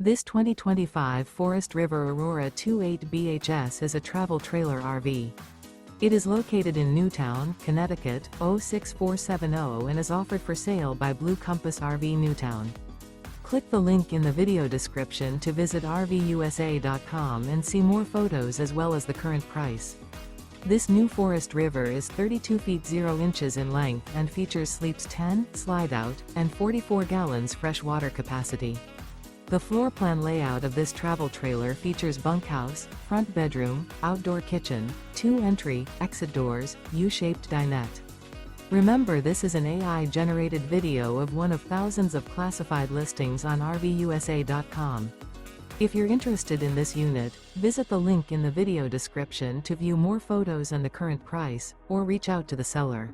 This 2025 Forest River Aurora 28 BHS is a travel trailer RV. It is located in Newtown, Connecticut, 06470 and is offered for sale by Blue Compass RV Newtown. Click the link in the video description to visit RVUSA.com and see more photos as well as the current price. This new Forest River is 32 feet 0 inches in length and features sleeps 10, slide-out, and 44 gallons fresh water capacity. The floor plan layout of this travel trailer features bunkhouse, front bedroom, outdoor kitchen, 2 entry, exit doors, U-shaped dinette. Remember, this is an AI-generated video of one of thousands of classified listings on RVUSA.com. If you're interested in this unit, visit the link in the video description to view more photos and the current price, or reach out to the seller.